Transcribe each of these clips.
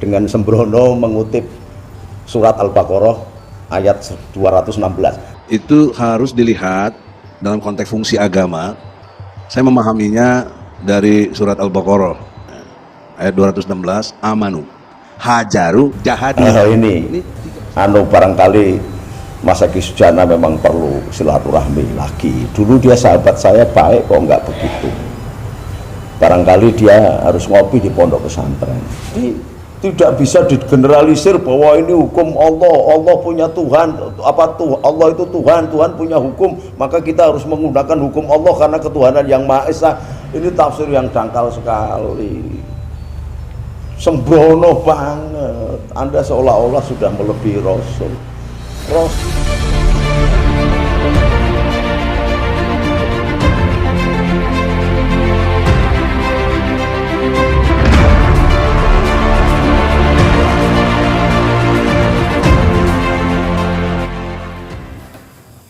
dengan sembrono mengutip surat Al-Baqarah ayat 216. Itu harus dilihat dalam konteks fungsi agama. Saya memahaminya dari surat Al-Baqarah ayat 216, amanu, hajaru, jahadu. Ini barangkali Mas Eki Sujana memang perlu silaturahmi lagi. Dulu dia sahabat saya baik kok nggak begitu. Barangkali dia harus ngopi di pondok pesantren. Tidak bisa digeneralisir bahwa ini hukum Allah. Allah punya Tuhan. Allah itu Tuhan. Tuhan punya hukum. Maka kita harus menggunakan hukum Allah karena ketuhanan yang Maha Esa. Ini tafsir yang dangkal sekali. Sembrono banget. Anda seolah-olah sudah melebihi Rasul.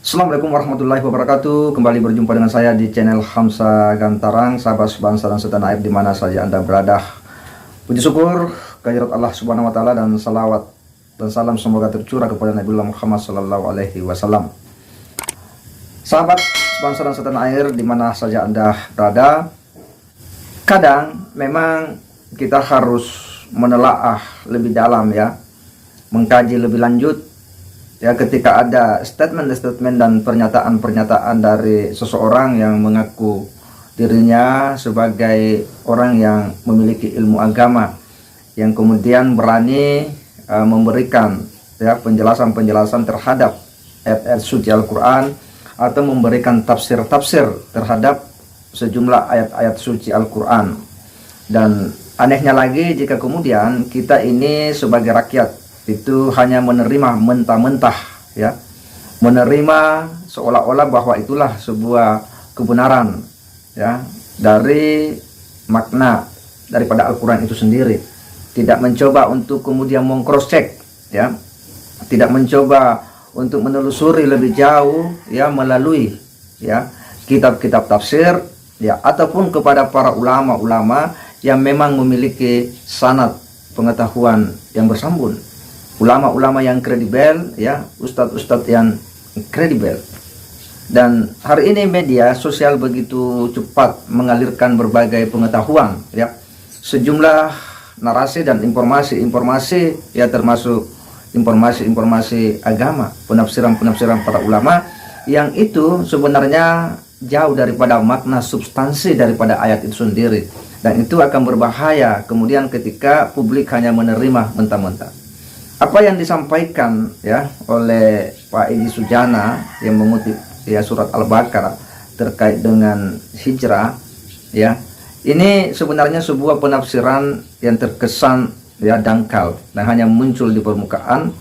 Assalamualaikum warahmatullahi wabarakatuh. Kembali berjumpa dengan saya di channel Hamsa Gantarang, sahabat sebangsa dan setanah air di mana saja Anda berada. Puji syukur kehadirat Allah Subhanahu wa taala dan salawat dan salam semoga tercurah kepada Nabi Muhammad sallallahu alaihi wasallam. Sahabat sebangsa dan setanah air di mana saja Anda berada, kadang memang kita harus menelaah lebih dalam ya, mengkaji lebih lanjut ya, ketika ada statement-statement dan pernyataan-pernyataan dari seseorang yang mengaku dirinya sebagai orang yang memiliki ilmu agama, yang kemudian berani memberikan ya penjelasan-penjelasan terhadap ayat-ayat suci Al-Quran atau memberikan tafsir-tafsir terhadap sejumlah ayat-ayat suci Al-Quran. Dan anehnya lagi jika kemudian kita ini sebagai rakyat itu hanya menerima mentah-mentah ya, menerima seolah-olah bahwa itulah sebuah kebenaran ya dari makna daripada Al-Quran itu sendiri, tidak mencoba untuk kemudian meng-cross check ya, tidak mencoba untuk menelusuri lebih jauh ya melalui ya kitab-kitab tafsir ya, ataupun kepada para ulama-ulama yang memang memiliki sanad pengetahuan yang bersambung, ulama-ulama yang kredibel ya, ustadz-ustadz yang kredibel. Dan hari ini media sosial begitu cepat mengalirkan berbagai pengetahuan ya, sejumlah narasi dan informasi-informasi ya, termasuk informasi-informasi agama, penafsiran-penafsiran para ulama yang itu sebenarnya jauh daripada makna substansi daripada ayat itu sendiri, dan itu akan berbahaya kemudian ketika publik hanya menerima mentah-mentah. Apa yang disampaikan ya oleh Pak Edi Sujana yang mengutip ya surat Al-Baqarah terkait dengan hijrah ya, ini sebenarnya sebuah penafsiran yang terkesan ya dangkal dan hanya muncul di permukaan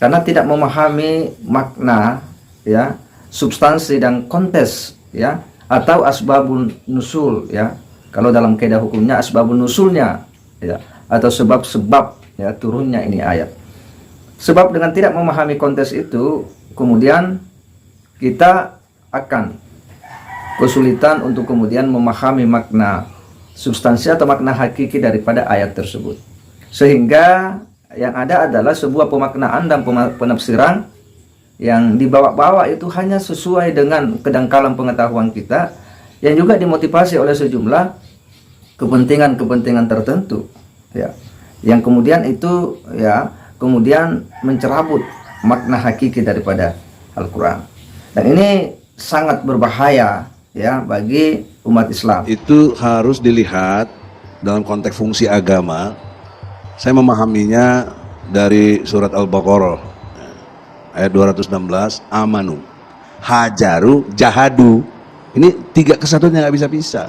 karena tidak memahami makna ya, substansi dan konteks ya, atau asbabun nusul ya, kalau dalam kaidah hukumnya asbabun nusulnya ya, atau sebab-sebab ya turunnya ini ayat. Sebab dengan tidak memahami konteks itu, kemudian kita akan kesulitan untuk kemudian memahami makna substansi atau makna hakiki daripada ayat tersebut. Sehingga yang ada adalah sebuah pemaknaan dan penafsiran yang dibawa-bawa itu hanya sesuai dengan kedangkalan pengetahuan kita, yang juga dimotivasi oleh sejumlah kepentingan-kepentingan tertentu ya, yang kemudian itu ya kemudian mencerabut makna hakiki daripada Al-Quran. Dan ini sangat berbahaya ya bagi umat Islam. Itu harus dilihat dalam konteks fungsi agama. Saya memahaminya dari surat Al-Baqarah ayat 216, amanu, hajaru, jahadu. Ini tiga kesatuan yang nggak bisa pisah.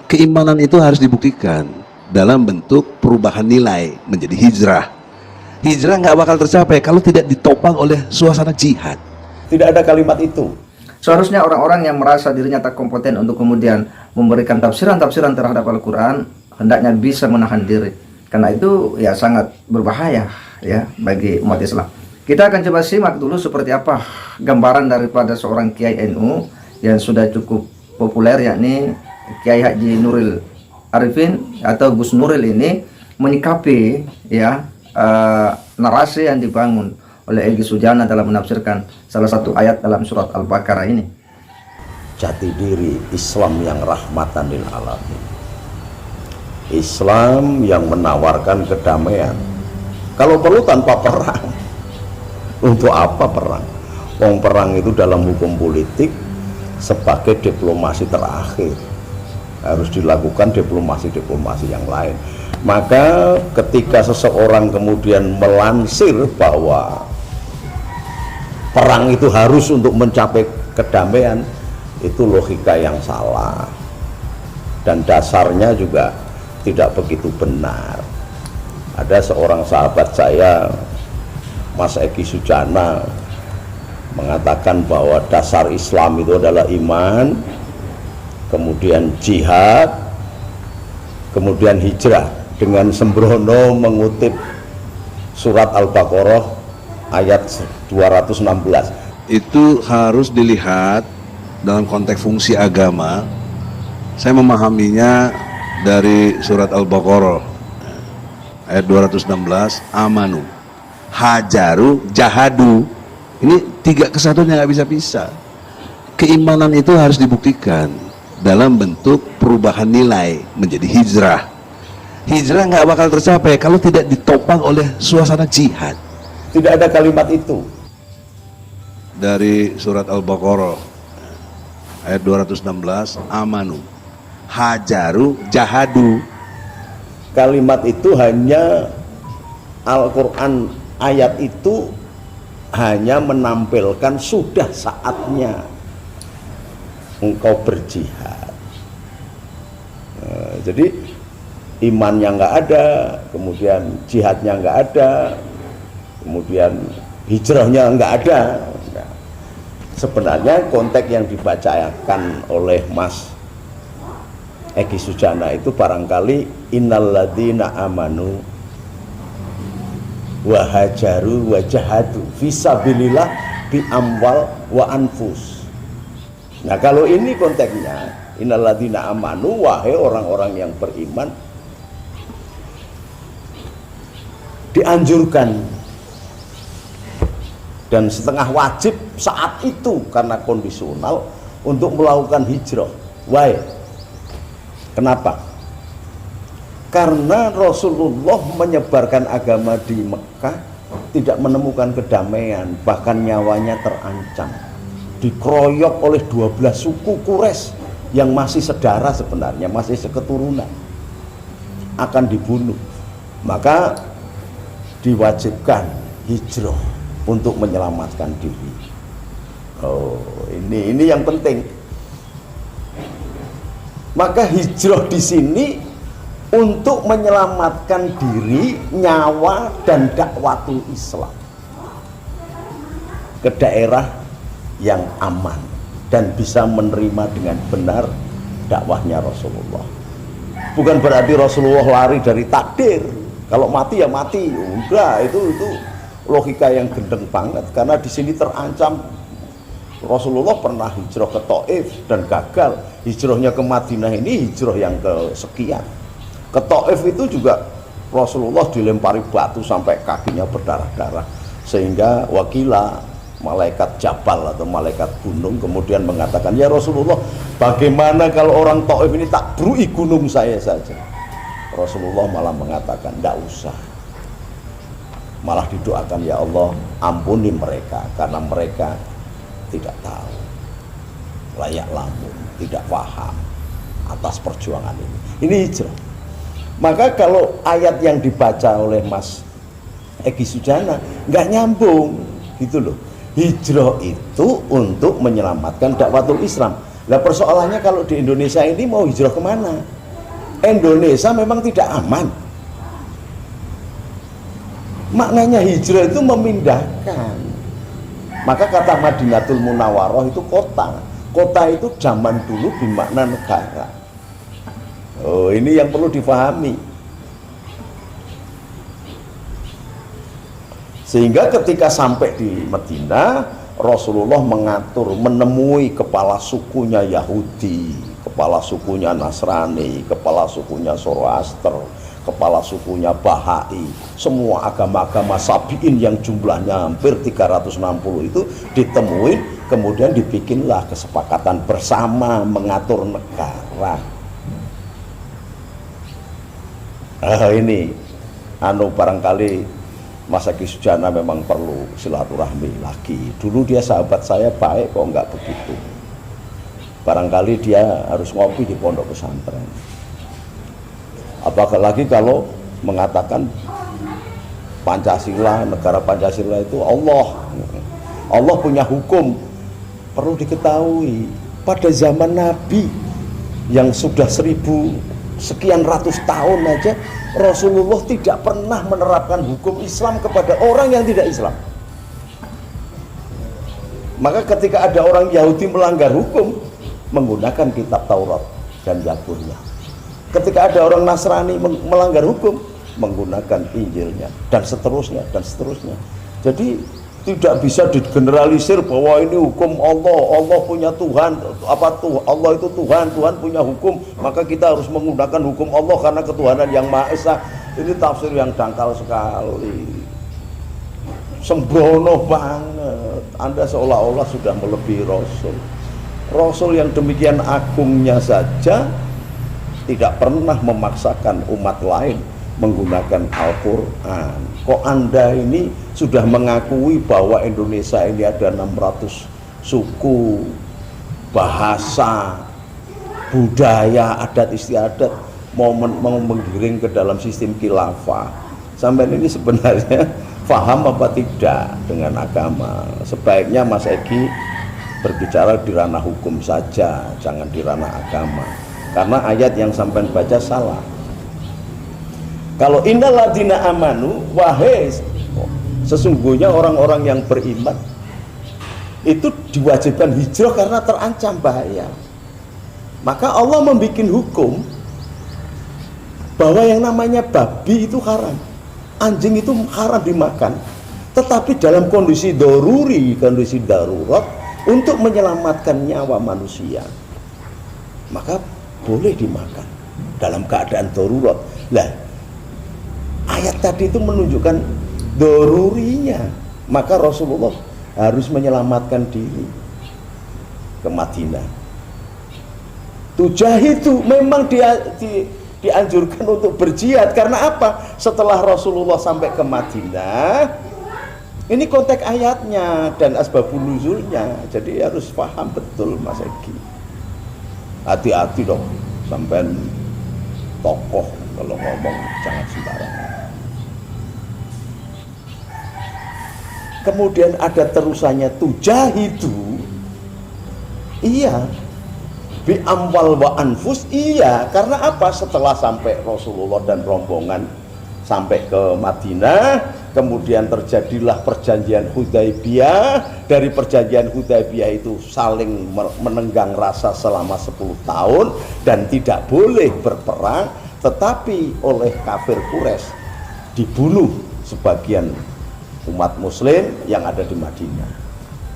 Keimanan itu harus dibuktikan dalam bentuk perubahan nilai menjadi hijrah. Hijrah nggak bakal tercapai kalau tidak ditopang oleh suasana jihad. Tidak ada kalimat itu. Seharusnya orang-orang yang merasa dirinya tak kompeten untuk kemudian memberikan tafsiran-tafsiran terhadap Al-Quran hendaknya bisa menahan diri, karena itu ya sangat berbahaya ya bagi umat Islam. Kita akan coba simak dulu seperti apa gambaran daripada seorang Kiai NU yang sudah cukup populer, yakni Kiai Haji Nuril Arifin atau Gus Nuril ini, menyikapi ya narasi yang dibangun oleh Egy Sujana dalam menafsirkan salah satu ayat dalam surat Al-Baqarah ini? Jati diri Islam yang rahmatan lil alamin, Islam yang menawarkan kedamaian. Kalau perlu tanpa perang. Untuk apa perang? Wong perang itu dalam hukum politik sebagai diplomasi terakhir, harus dilakukan diplomasi yang lain. Maka ketika seseorang kemudian melansir bahwa perang itu harus untuk mencapai kedamaian, itu logika yang salah dan dasarnya juga tidak begitu benar. Ada seorang sahabat saya, Mas Egy Sujana, mengatakan bahwa dasar Islam itu adalah iman, kemudian jihad, kemudian hijrah, dengan sembrono mengutip surat Al-Baqarah ayat 216. Itu harus dilihat dalam konteks fungsi agama. Saya memahaminya dari surat Al-Baqarah ayat 216, amanu, hajaru, jahadu. Ini tiga kesatuan yang nggak bisa pisah. Keimanan itu harus dibuktikan dalam bentuk perubahan nilai menjadi hijrah. Hijrah nggak bakal tercapai kalau tidak ditopang oleh suasana jihad. Tidak ada kalimat itu. Dari surat Al-Baqarah ayat 216, amanu, hajaru, jahadu. Kalimat itu hanya Al-Quran, ayat itu hanya menampilkan sudah saatnya engkau berjihad. Jadi imannya nggak ada, kemudian jihadnya nggak ada, kemudian hijrahnya nggak ada. Nah, sebenarnya konteks yang dibacakan oleh Mas Egy Sujana itu barangkali innalladzina amanu wa hajaru wa jahadu fisabilillah bi amwal wa anfus. Nah, kalau ini konteksnya innalladzina amanu, wahai orang-orang yang beriman, dianjurkan dan setengah wajib saat itu karena kondisional untuk melakukan hijrah. Why? Kenapa? Karena Rasulullah menyebarkan agama di Mekah tidak menemukan kedamaian, bahkan nyawanya terancam, dikeroyok oleh 12 suku Quraisy yang masih sedara, sebenarnya masih seketurunan, akan dibunuh. Maka diwajibkan hijrah untuk menyelamatkan diri. Oh, ini yang penting. Maka hijrah di sini untuk menyelamatkan diri, nyawa, dan dakwatul Islam ke daerah yang aman dan bisa menerima dengan benar dakwahnya Rasulullah. Bukan berarti Rasulullah lari dari takdir, kalau mati ya mati. Enggak, itu logika yang gendeng banget, karena di sini terancam. Rasulullah pernah hijrah ke Taif dan gagal. Hijrahnya ke Madinah ini hijrah yang kesekian. Ke Taif itu juga Rasulullah dilempari batu sampai kakinya berdarah-darah, sehingga wakila malaikat Jabal atau malaikat gunung kemudian mengatakan, ya Rasulullah, bagaimana kalau orang Taif ini tabrui gunung saya saja? Rasulullah malah mengatakan, tidak usah. Malah didoakan, ya Allah, ampuni mereka karena mereka tidak tahu, layak lamun, tidak paham atas perjuangan ini. Ini hijrah. Maka kalau ayat yang dibaca oleh Mas Egy Sujana nggak nyambung gitu loh. Hijrah itu untuk menyelamatkan dakwatul Islam. Nah, persoalannya kalau di Indonesia ini mau hijrah kemana? Indonesia memang tidak aman. Maknanya hijrah itu memindahkan. Maka kata Madinatul Munawwaroh itu kota. Kota itu zaman dulu bermakna negara. Oh, ini yang perlu difahami. Sehingga ketika sampai di Madinah, Rasulullah mengatur menemui kepala sukunya Yahudi, kepala sukunya Nasrani, kepala sukunya Zoroaster, kepala sukunya Bahai, semua agama-agama Sabi'in yang jumlahnya hampir 360 itu ditemuin, kemudian dibikinlah kesepakatan bersama mengatur negara. Ini barangkali Mas Eki Sujana memang perlu silaturahmi lagi. Dulu dia sahabat saya baik, kok nggak begitu. Barangkali dia harus ngopi di pondok pesantren. Apalagi kalau mengatakan Pancasila, negara Pancasila itu Allah punya hukum. Perlu diketahui, pada zaman Nabi yang sudah 1000 sekian ratus tahun aja, Rasulullah tidak pernah menerapkan hukum Islam kepada orang yang tidak Islam. Maka ketika ada orang Yahudi melanggar hukum, menggunakan kitab Taurat dan Zaburnya. Ketika ada orang Nasrani melanggar hukum, menggunakan Injilnya, dan seterusnya dan seterusnya. Jadi tidak bisa digeneralisir bahwa ini hukum Allah punya Tuhan, Allah itu Tuhan punya hukum, maka kita harus menggunakan hukum Allah karena ketuhanan yang Maha Esa. Ini tafsir yang dangkal sekali, sembrono banget. Anda seolah-olah sudah melebihi Rasul yang demikian agungnya saja tidak pernah memaksakan umat lain menggunakan Al-Quran. Kok Anda ini sudah mengakui bahwa Indonesia ini ada 600 suku, bahasa, budaya, adat istiadat, mau menggiring ke dalam sistem khilafah. Sampai ini sebenarnya paham apa tidak dengan agama? Sebaiknya Mas Eki berbicara di ranah hukum saja, jangan di ranah agama. Karena ayat yang sampai baca salah. Kalau innalladzina amanu, wahai sesungguhnya orang-orang yang beriman itu diwajibkan hijrah karena terancam bahaya. Maka Allah membuat hukum bahwa yang namanya babi itu haram, anjing itu haram dimakan, tetapi dalam kondisi daruri, kondisi darurat untuk menyelamatkan nyawa manusia, maka boleh dimakan dalam keadaan darurat. Lah, ayat tadi itu menunjukkan darurinya, maka Rasulullah harus menyelamatkan diri ke Madinah. Tujahidu, memang dianjurkan untuk berjihad. Karena apa? Setelah Rasulullah sampai ke Madinah, ini konteks ayatnya dan asbabun nuzulnya, jadi harus paham betul Mas Eki. Hati-hati dong, sampai tokoh kalau ngomong jangan sembarangan. Kemudian ada terusannya tujahidu, iya, bi amwal wa anfus, iya. Karena apa? Setelah sampai Rasulullah dan rombongan sampai ke Madinah, kemudian terjadilah perjanjian Hudaibiyah. Dari perjanjian Hudaibiyah itu saling menenggang rasa selama 10 tahun dan tidak boleh berperang, tetapi oleh kafir Quraisy dibunuh sebagian umat muslim yang ada di Madinah.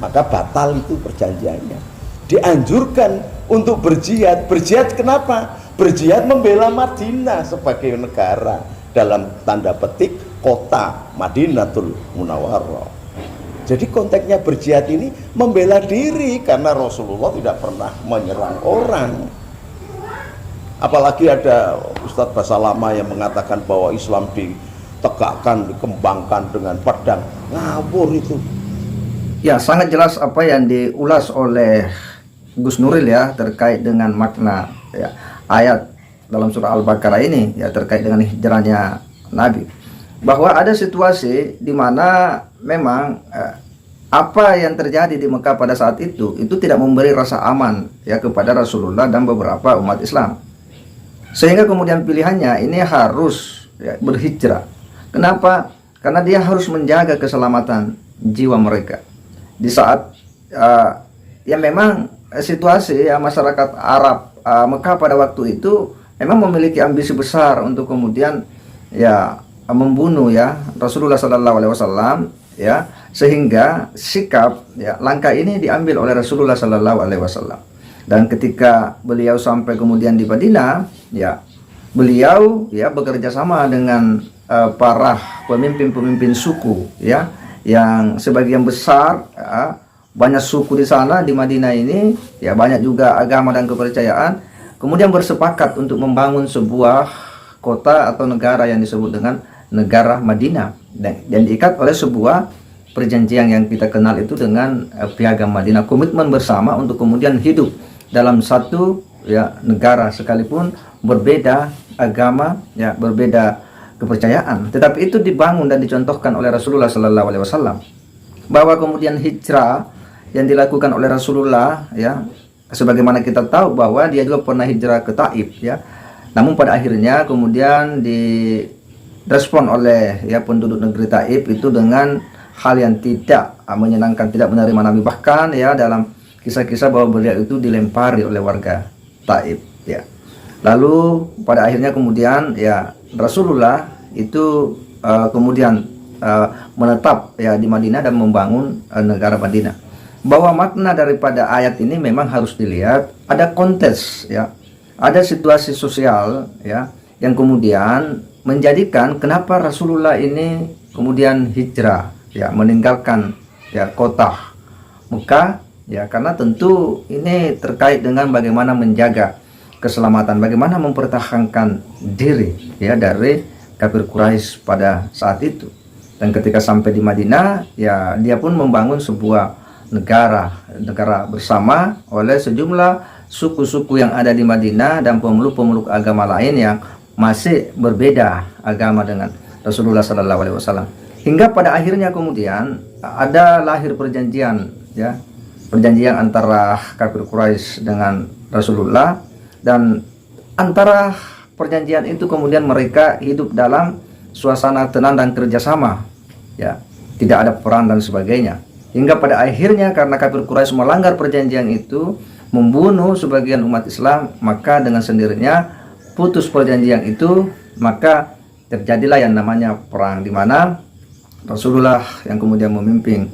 Maka batal itu perjanjiannya. Dianjurkan untuk berjihad. Berjihad kenapa? Berjihad membela Madinah sebagai negara, dalam tanda petik kota Madinatul Munawwarah. Jadi konteksnya berjihad ini membela diri, karena Rasulullah tidak pernah menyerang orang. Apalagi ada Ustadz Basalama yang mengatakan bahwa Islam ditegakkan, dikembangkan dengan pedang. Ngawur itu. Ya, sangat jelas apa yang diulas oleh Gus Nuril ya terkait dengan makna ya, ayat dalam surah Al-Baqarah ini ya terkait dengan hijrahnya Nabi. Bahwa ada situasi di mana memang apa yang terjadi di Mekah pada saat itu tidak memberi rasa aman ya kepada Rasulullah dan beberapa umat Islam. Sehingga kemudian pilihannya ini harus ya, berhijrah. Kenapa? Karena dia harus menjaga keselamatan jiwa mereka. Di saat ya memang situasi ya masyarakat Arab Mekah pada waktu itu memang memiliki ambisi besar untuk kemudian ya membunuh ya Rasulullah SAW ya, sehingga sikap ya langkah ini diambil oleh Rasulullah SAW. Dan ketika beliau sampai kemudian di Madinah ya, beliau ya bekerja sama dengan para pemimpin-pemimpin suku ya, yang sebagian besar ya, banyak suku di sana di Madinah ini ya, banyak juga agama dan kepercayaan, kemudian bersepakat untuk membangun sebuah kota atau negara yang disebut dengan negara Madinah, dan diikat oleh sebuah perjanjian yang kita kenal itu dengan Piagam Madinah, komitmen bersama untuk kemudian hidup dalam satu ya negara sekalipun berbeda agama ya, berbeda kepercayaan, tetapi itu dibangun dan dicontohkan oleh Rasulullah Sallallahu Alaihi Wasallam, bahwa kemudian hijrah yang dilakukan oleh Rasulullah ya, sebagaimana kita tahu bahwa dia juga pernah hijrah ke Taif ya, namun pada akhirnya kemudian direspon oleh ya penduduk negeri Taif itu dengan hal yang tidak menyenangkan, tidak menerima Nabi, bahkan ya dalam kisah-kisah bahwa beliau itu dilempari oleh warga Taif ya. Lalu pada akhirnya kemudian ya Rasulullah itu kemudian menetap ya di Madinah dan membangun negara Madinah. Bahwa makna daripada ayat ini memang harus dilihat, ada konteks ya, ada situasi sosial ya, yang kemudian menjadikan kenapa Rasulullah ini kemudian hijrah ya, meninggalkan ya kota Mekah ya, karena tentu ini terkait dengan bagaimana menjaga keselamatan, bagaimana mempertahankan diri ya dari kafir Quraisy pada saat itu. Dan ketika sampai di Madinah ya, dia pun membangun sebuah negara bersama oleh sejumlah suku-suku yang ada di Madinah dan pemeluk-pemeluk agama lain yang masih berbeda agama dengan Rasulullah Sallallahu Alaihi Wasallam. Hingga pada akhirnya kemudian ada lahir perjanjian ya, perjanjian antara kafir Quraisy dengan Rasulullah, dan antara perjanjian itu kemudian mereka hidup dalam suasana tenang dan kerjasama ya, tidak ada perang dan sebagainya. Hingga pada akhirnya karena kafir Quraisy melanggar perjanjian itu, membunuh sebagian umat Islam, maka dengan sendirinya putus perjanjian itu, maka terjadilah yang namanya perang, di mana Rasulullah yang kemudian memimpin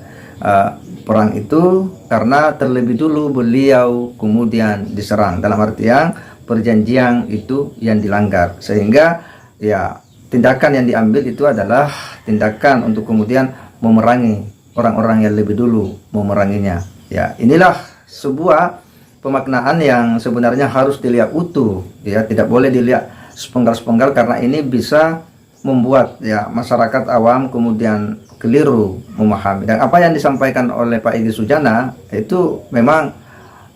perang itu karena terlebih dulu beliau kemudian diserang, dalam artian perjanjian itu yang dilanggar, sehingga ya tindakan yang diambil itu adalah tindakan untuk kemudian memerangi orang-orang yang lebih dulu memeranginya ya. Inilah sebuah pemaknaan yang sebenarnya harus dilihat utuh ya, tidak boleh dilihat sepenggal-sepenggal, karena ini bisa membuat ya masyarakat awam kemudian keliru memahami. Dan apa yang disampaikan oleh Pak Egy Sujana itu memang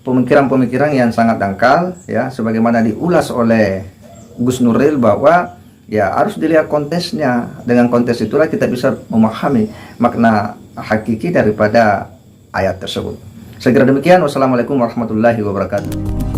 pemikiran-pemikiran yang sangat dangkal ya, sebagaimana diulas oleh Gus Nuril, bahwa ya harus dilihat konteksnya. Dengan konteks itulah kita bisa memahami makna hakiki daripada ayat tersebut. Segera demikian, wassalamualaikum warahmatullahi wabarakatuh.